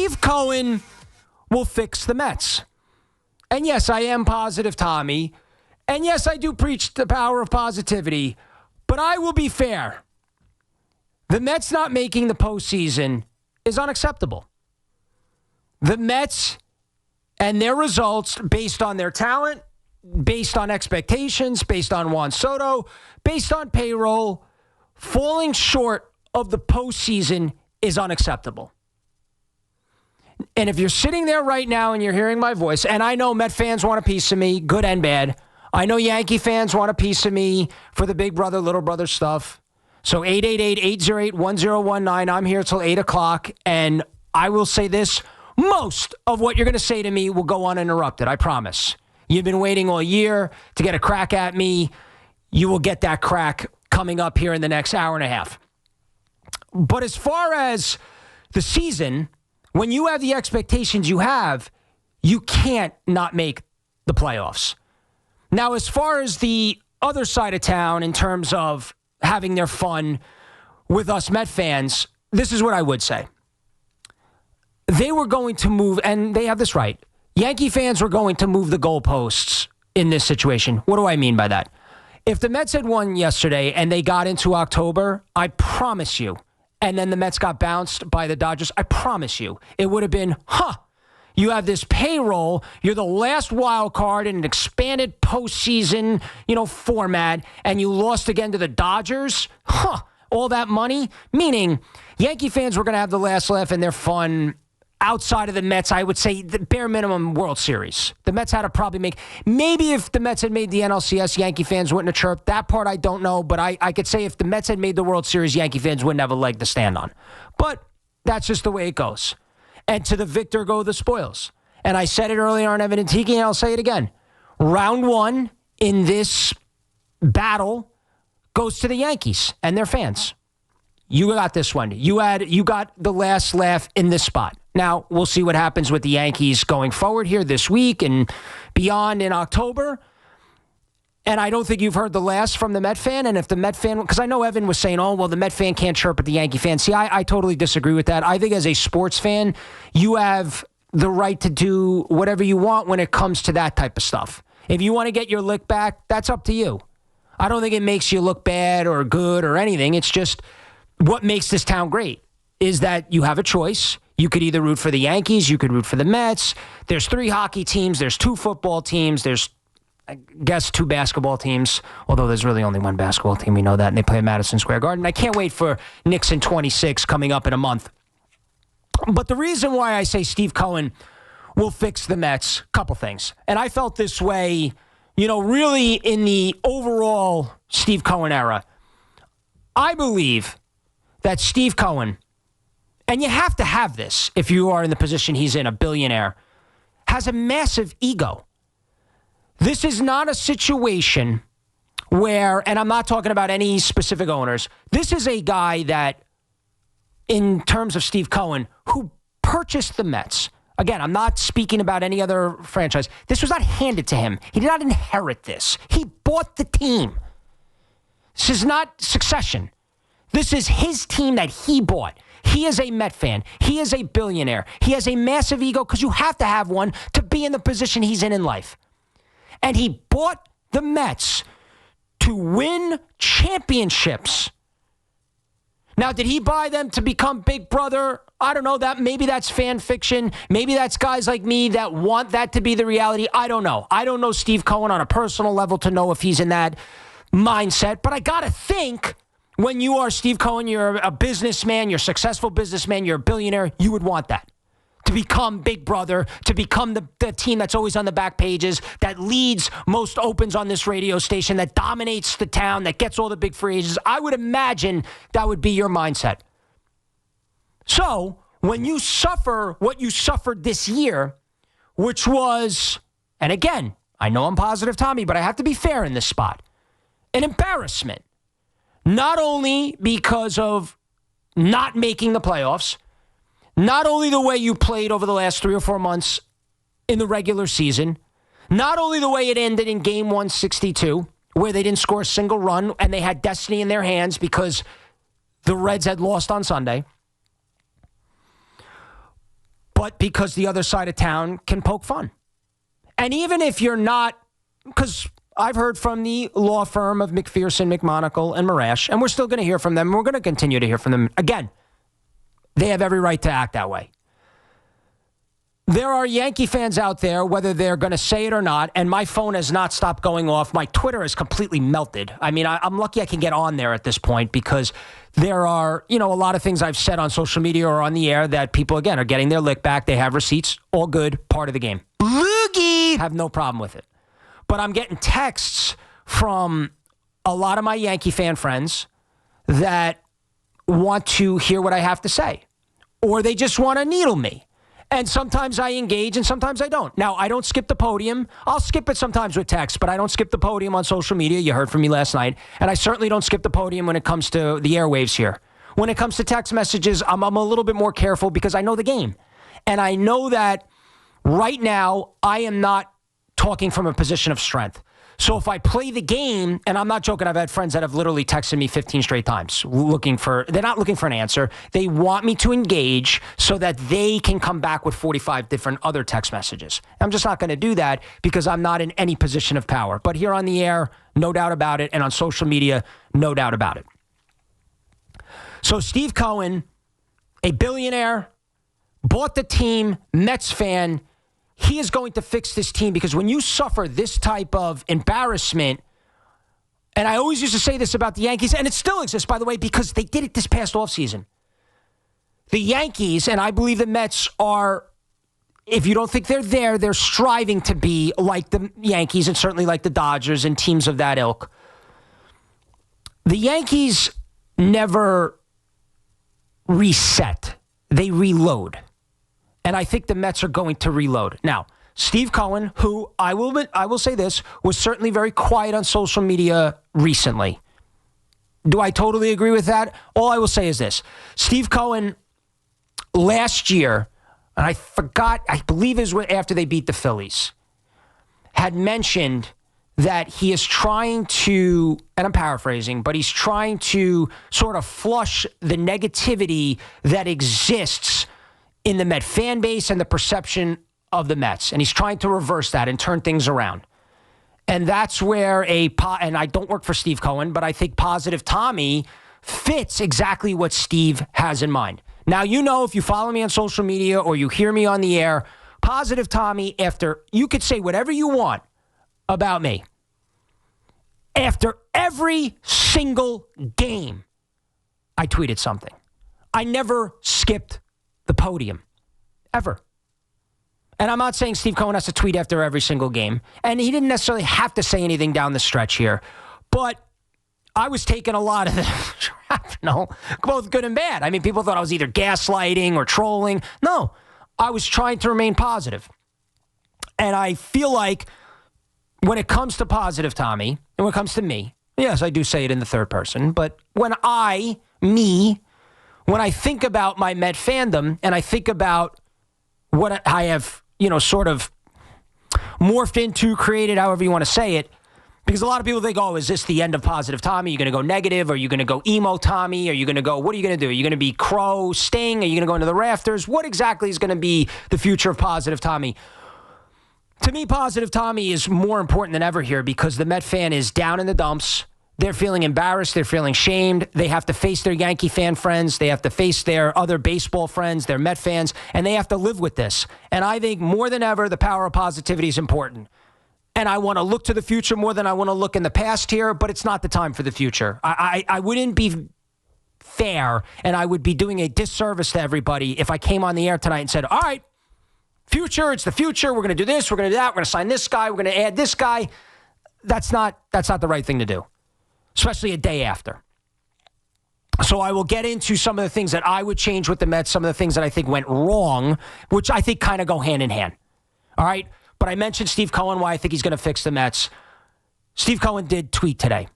Steve Cohen will fix the Mets. And yes, I am positive, Tommy. And yes, I do preach the power of positivity. But I will be fair. The Mets not making the postseason is unacceptable. The Mets and their results, based on their talent, based on expectations, based on Juan Soto, based on payroll, falling short of the postseason is unacceptable. And if you're sitting there right now and you're hearing my voice, and I know Met fans want a piece of me, good and bad. I know Yankee fans want a piece of me for the big brother, little brother stuff. So 888-808-1019. I'm here till 8 o'clock. And I will say this. Most of what you're going to say to me will go uninterrupted. I promise. You've been waiting all year to get a crack at me. You will get that crack coming up here in the next hour and a half. But as far as the season, when you have the expectations you have, you can't not make the playoffs. Now, as far as the other side of town in terms of having their fun with us Met fans, this is what I would say. They were going to move, and they have this right. Yankee fans were going to move the goalposts in this situation. What do I mean by that? If the Mets had won yesterday and they got into October, I promise you, and then the Mets got bounced by the Dodgers, I promise you, it would have been, you have this payroll, you're the last wild card in an expanded postseason, format, and you lost again to the Dodgers? All that money? Meaning, Yankee fans were going to have the last laugh and their fun outside of the Mets, I would say the bare minimum World Series. The Mets had to probably maybe if the Mets had made the NLCS, Yankee fans wouldn't have chirped. That part I don't know, but I could say if the Mets had made the World Series, Yankee fans wouldn't have a leg to stand on. But that's just the way it goes. And to the victor go the spoils. And I said it earlier on Evan and Tiki, and I'll say it again. Round one in this battle goes to the Yankees and their fans. You got this one. You got the last laugh in this spot. Now, we'll see what happens with the Yankees going forward here this week and beyond in October. And I don't think you've heard the last from the Met fan. And if the Met fan, because I know Evan was saying, the Met fan can't chirp at the Yankee fan. See, I totally disagree with that. I think as a sports fan, you have the right to do whatever you want when it comes to that type of stuff. If you want to get your lick back, that's up to you. I don't think it makes you look bad or good or anything. It's just what makes this town great is that you have a choice. You could either root for the Yankees, you could root for the Mets. There's 3 hockey teams, there's 2 football teams, there's, I guess, 2 basketball teams, although there's really only 1 basketball team, we know that, and they play at Madison Square Garden. I can't wait for Nixon 26 coming up in a month. But the reason why I say Steve Cohen will fix the Mets, couple things. And I felt this way, really in the overall Steve Cohen era. I believe that Steve Cohen, and you have to have this if you are in the position he's in, a billionaire, has a massive ego. This is not a situation where, and I'm not talking about any specific owners, this is a guy that, in terms of Steve Cohen, who purchased the Mets. Again, I'm not speaking about any other franchise. This was not handed to him. He did not inherit this. He bought the team. This is not succession. This is his team that he bought. He is a Met fan. He is a billionaire. He has a massive ego because you have to have one to be in the position he's in life. And he bought the Mets to win championships. Now, did he buy them to become Big Brother? I don't know. Maybe that's fan fiction. Maybe that's guys like me that want that to be the reality. I don't know. I don't know Steve Cohen on a personal level to know if he's in that mindset. But I got to think, when you are Steve Cohen, you're a businessman, you're a successful businessman, you're a billionaire, you would want that. To become Big Brother, to become the team that's always on the back pages, that leads most opens on this radio station, that dominates the town, that gets all the big free agents. I would imagine that would be your mindset. So, when you suffer what you suffered this year, which was, and again, I know I'm positive, Tommy, but I have to be fair in this spot, an embarrassment. Not only because of not making the playoffs, not only the way you played over the last 3 or 4 months in the regular season, not only the way it ended in Game 162, where they didn't score a single run and they had destiny in their hands because the Reds had lost on Sunday, but because the other side of town can poke fun. And even if you're not, because I've heard from the law firm of McPherson, McMonagle, and Marash, and we're still going to hear from them, and we're going to continue to hear from them. Again, they have every right to act that way. There are Yankee fans out there, whether they're going to say it or not, and my phone has not stopped going off. My Twitter has completely melted. I mean, I'm lucky I can get on there at this point because there are, a lot of things I've said on social media or on the air that people, again, are getting their lick back. They have receipts. All good. Part of the game. Loogie! Have no problem with it. But I'm getting texts from a lot of my Yankee fan friends that want to hear what I have to say, or they just want to needle me. And sometimes I engage and sometimes I don't. Now, I don't skip the podium. I'll skip it sometimes with text, but I don't skip the podium on social media. You heard from me last night. And I certainly don't skip the podium when it comes to the airwaves here. When it comes to text messages, I'm a little bit more careful because I know the game. And I know that right now I am not talking from a position of strength. So if I play the game, and I'm not joking, I've had friends that have literally texted me 15 straight times they're not looking for an answer. They want me to engage so that they can come back with 45 different other text messages. I'm just not going to do that because I'm not in any position of power. But here on the air, no doubt about it. And on social media, no doubt about it. So Steve Cohen, a billionaire, bought the team, Mets fan. He is going to fix this team because when you suffer this type of embarrassment, and I always used to say this about the Yankees, and it still exists, by the way, because they did it this past offseason. The Yankees, and I believe the Mets are, if you don't think they're there, they're striving to be like the Yankees and certainly like the Dodgers and teams of that ilk. The Yankees never reset. They reload. And I think the Mets are going to reload. Now, Steve Cohen, who I will say this, was certainly very quiet on social media recently. Do I totally agree with that? All I will say is this. Steve Cohen, last year, and I forgot, I believe it was after they beat the Phillies, had mentioned that he is trying to, and I'm paraphrasing, but he's trying to sort of flush the negativity that exists in the Met fan base and the perception of the Mets. And he's trying to reverse that and turn things around. And that's where and I don't work for Steve Cohen, but I think Positive Tommy fits exactly what Steve has in mind. Now, if you follow me on social media or you hear me on the air, Positive Tommy, you could say whatever you want about me. After every single game, I tweeted something. I never skipped the podium, ever. And I'm not saying Steve Cohen has to tweet after every single game, and he didn't necessarily have to say anything down the stretch here, but I was taking a lot of the shrapnel, both good and bad. I mean, people thought I was either gaslighting or trolling. No, I was trying to remain positive. And I feel like when it comes to Positive Tommy, and when it comes to me, yes, I do say it in the third person, but when I think about my Met fandom and I think about what I have, sort of morphed into, created, however you want to say it, because a lot of people think, is this the end of Positive Tommy? Are you going to go negative? Are you going to go emo Tommy? Are you going to go, what are you going to do? Are you going to be Crow, Sting? Are you going to go into the rafters? What exactly is going to be the future of Positive Tommy? To me, Positive Tommy is more important than ever here because the Met fan is down in the dumps. They're feeling embarrassed. They're feeling shamed. They have to face their Yankee fan friends. They have to face their other baseball friends, their Met fans, and they have to live with this. And I think more than ever, the power of positivity is important. And I want to look to the future more than I want to look in the past here, but it's not the time for the future. I wouldn't be fair, and I would be doing a disservice to everybody if I came on the air tonight and said, all right, future, it's the future. We're going to do this. We're going to do that. We're going to sign this guy. We're going to add this guy. That's not the right thing to do, especially a day after. So I will get into some of the things that I would change with the Mets, some of the things that I think went wrong, which I think kind of go hand in hand. All right? But I mentioned Steve Cohen, why I think he's going to fix the Mets. Steve Cohen did tweet today,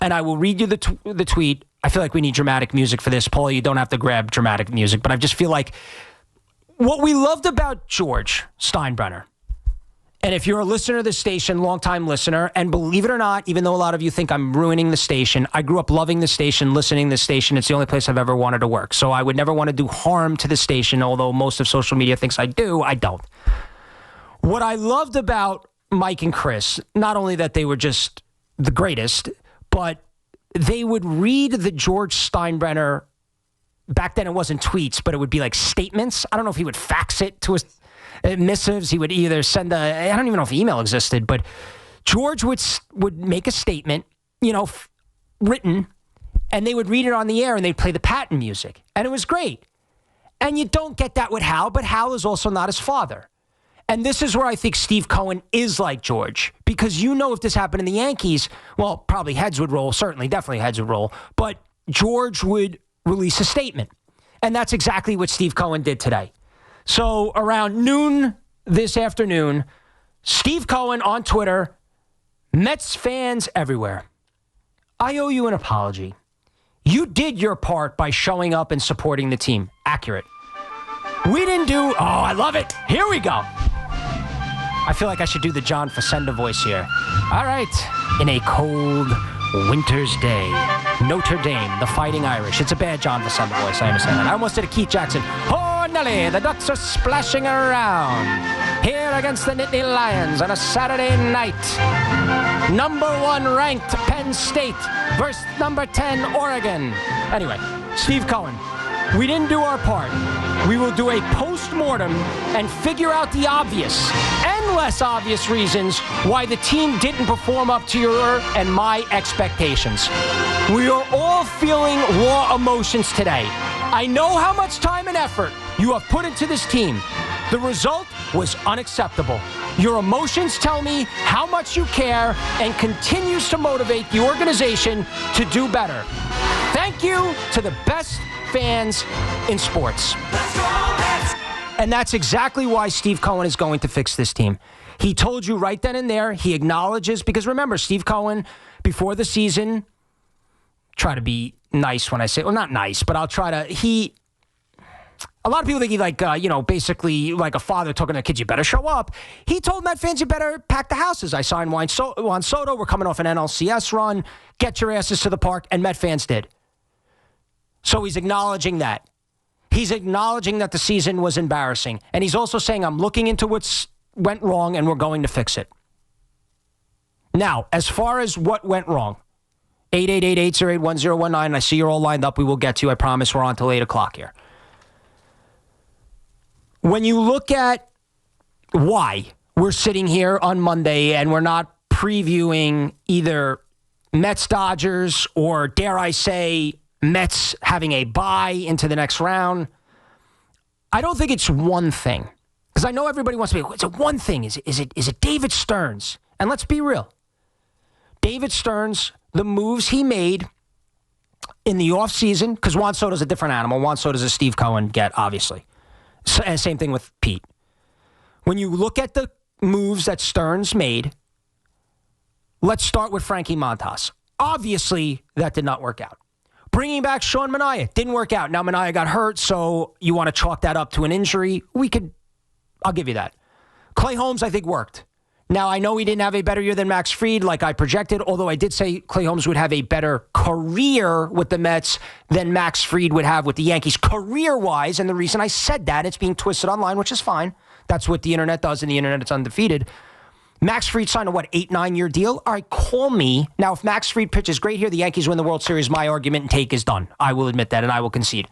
and I will read you the tweet. I feel like we need dramatic music for this. Paul, you don't have to grab dramatic music, but I just feel like what we loved about George Steinbrenner And if you're a listener to this station, longtime listener, and believe it or not, even though a lot of you think I'm ruining the station, I grew up loving the station, listening to the station. It's the only place I've ever wanted to work. So I would never want to do harm to the station, although most of social media thinks I do. I don't. What I loved about Mike and Chris, not only that they were just the greatest, but they would read the George Steinbrenner, back then it wasn't tweets, but it would be like statements. I don't know if he would fax it to us. Missives. He would either send I don't even know if email existed, but George would make a statement, written, and they would read it on the air and they'd play the Patton music. And it was great. And you don't get that with Hal, but Hal is also not his father. And this is where I think Steve Cohen is like George, because if this happened in the Yankees, well, probably heads would roll, certainly, definitely heads would roll, but George would release a statement. And that's exactly what Steve Cohen did today. So around noon this afternoon, Steve Cohen on Twitter, Mets fans everywhere, I owe you an apology. You did your part by showing up and supporting the team. Accurate. We didn't do, I love it. Here we go. I feel like I should do the John Facenda voice here. All right. In a cold winter's day, Notre Dame, the Fighting Irish. It's a bad John Facenda voice, I understand that. I almost did a Keith Jackson. Oh, Nelly, the Ducks are splashing around here against the Nittany Lions on a Saturday night. Number 1 ranked Penn State versus number 10 Oregon. Anyway, Steve Cohen, we didn't do our part. We will do a post-mortem and figure out the obvious and less obvious reasons why the team didn't perform up to your and my expectations. We are all feeling raw emotions today. I know how much time and effort you have put into this team. The result was unacceptable. Your emotions tell me how much you care and continues to motivate the organization to do better. Thank you to the best fans in sports. And that's exactly why Steve Cohen is going to fix this team. He told you right then and there, he acknowledges, because remember, Steve Cohen, before the season, try to be nice when I say, well, not nice, but I'll try to, a lot of people think he basically like a father talking to their kids, you better show up. He told Met fans, you better pack the houses. I signed Juan Soto. We're coming off an NLCS run. Get your asses to the park. And Met fans did. So he's acknowledging that. He's acknowledging that the season was embarrassing. And he's also saying, I'm looking into what's went wrong and we're going to fix it. Now, as far as what went wrong, 888-808-1019. I see you're all lined up. We will get to you. I promise we're on till 8 o'clock here. When you look at why we're sitting here on Monday and we're not previewing either Mets-Dodgers or, dare I say, Mets having a bye into the next round, I don't think it's one thing. Because I know everybody wants to be, it's a one thing. Is it David Stearns? And let's be real. David Stearns, the moves he made in the offseason, because Juan Soto's a different animal. Juan Soto's a Steve Cohen get, obviously. And same thing with Pete. When you look at the moves that Stearns made, let's start with Frankie Montas. Obviously, that did not work out. Bringing back Sean Manaea didn't work out. Now, Manaea got hurt, so you want to chalk that up to an injury. I'll give you that. Clay Holmes, I think, worked. Now, I know he didn't have a better year than Max Fried like I projected, although I did say Clay Holmes would have a better career with the Mets than Max Fried would have with the Yankees career-wise. And the reason I said that, it's being twisted online, which is fine. That's what the internet does, and the internet is undefeated. Max Fried signed a, 8-9-year deal? All right, call me. Now, if Max Fried pitches great here, the Yankees win the World Series, my argument and take is done. I will admit that, and I will concede.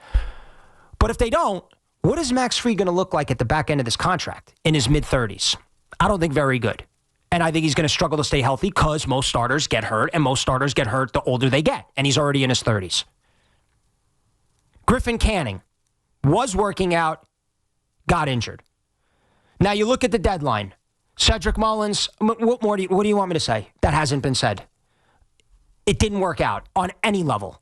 But if they don't, what is Max Fried going to look like at the back end of this contract in his mid-30s? I don't think very good. And I think he's going to struggle to stay healthy because most starters get hurt, and most starters get hurt the older they get. And he's already in his 30s. Griffin Canning was working out, got injured. Now you look at the deadline. Cedric Mullins, what do you want me to say? That hasn't been said. It didn't work out on any level.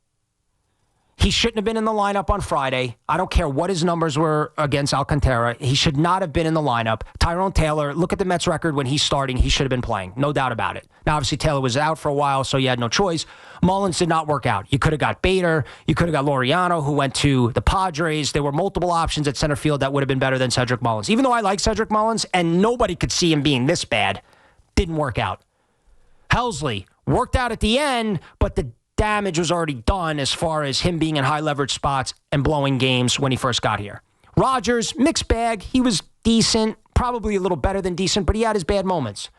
He shouldn't have been in the lineup on Friday. I don't care what his numbers were against Alcantara. He should not have been in the lineup. Tyrone Taylor, look at the Mets record when he's starting. He should have been playing. No doubt about it. Now, obviously, Taylor was out for a while, so you had no choice. Mullins did not work out. You could have got Bader. You could have got Laureano, who went to the Padres. There were multiple options at center field that would have been better than Cedric Mullins. Even though I like Cedric Mullins, and nobody could see him being this bad, didn't work out. Helsley worked out at the end, but the damage was already done as far as him being in high leverage spots and blowing games when he first got here. Rogers, mixed bag. He was decent, probably a little better than decent, but he had his bad moments.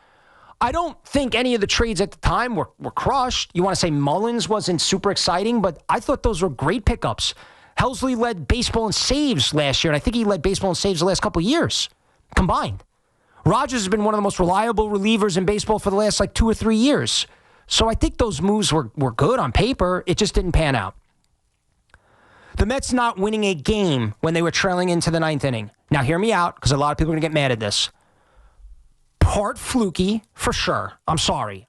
I don't think any of the trades at the time were crushed. You want to say Mullins wasn't super exciting, but I thought those were great pickups. Helsley led baseball in saves last year, and I think he led baseball in saves the last couple of years combined. Rogers has been one of the most reliable relievers in baseball for the last 2 or 3 years. So I think those moves were good on paper. It just didn't pan out. The Mets not winning a game when they were trailing into the ninth inning. Now, hear me out, because a lot of people are going to get mad at this. Part fluky, for sure. I'm sorry.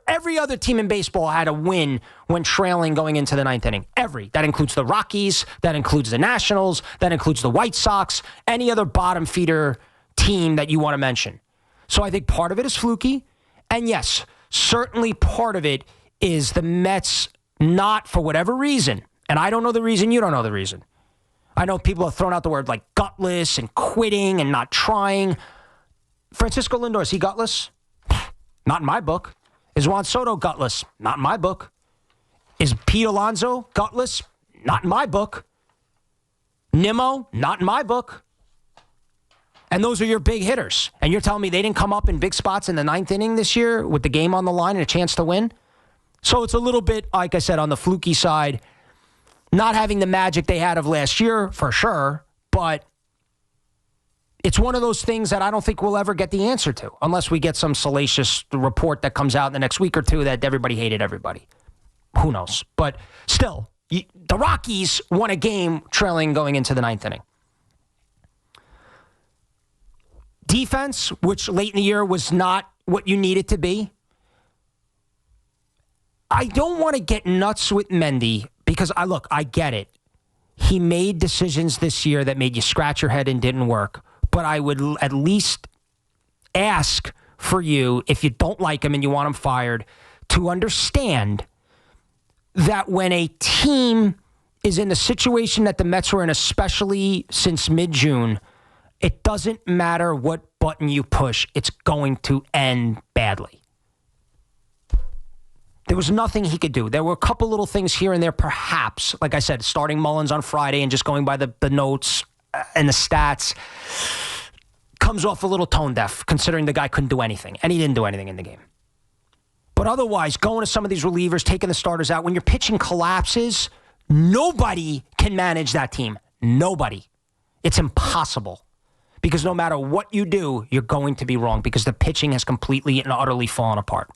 Every other team in baseball had a win when trailing going into the ninth inning. That includes the Rockies. That includes the Nationals. That includes the White Sox. Any other bottom feeder team that you want to mention. So I think part of it is fluky. And yes, certainly part of it is the Mets not, for whatever reason, and I don't know the reason, you don't know the reason. I know people have thrown out the word gutless and quitting and not trying. Francisco Lindor, is he gutless? Not in my book. Is Juan Soto gutless? Not in my book. Is Pete Alonso gutless? Not in my book. Nimmo? Not in my book. And those are your big hitters. And you're telling me they didn't come up in big spots in the ninth inning this year with the game on the line and a chance to win? So it's a little bit, like I said, on the fluky side. Not having the magic they had of last year, for sure. But it's one of those things that I don't think we'll ever get the answer to. Unless we get some salacious report that comes out in the next week or two that everybody hated everybody. Who knows? But still, the Rockies won a game trailing going into the ninth inning. Defense, which late in the year was not what you need it to be. I don't want to get nuts with Mendy because, I get it. He made decisions this year that made you scratch your head and didn't work. But I would at least ask for you, if you don't like him and you want him fired, to understand that when a team is in the situation that the Mets were in, especially since mid-June, it doesn't matter what button you push, it's going to end badly. There was nothing he could do. There were a couple little things here and there, perhaps. Like I said, starting Mullins on Friday and just going by the notes and the stats comes off a little tone deaf, considering the guy couldn't do anything. And he didn't do anything in the game. But otherwise, going to some of these relievers, taking the starters out, when your pitching collapses, nobody can manage that team. Nobody. It's impossible. Because no matter what you do, you're going to be wrong because the pitching has completely and utterly fallen apart.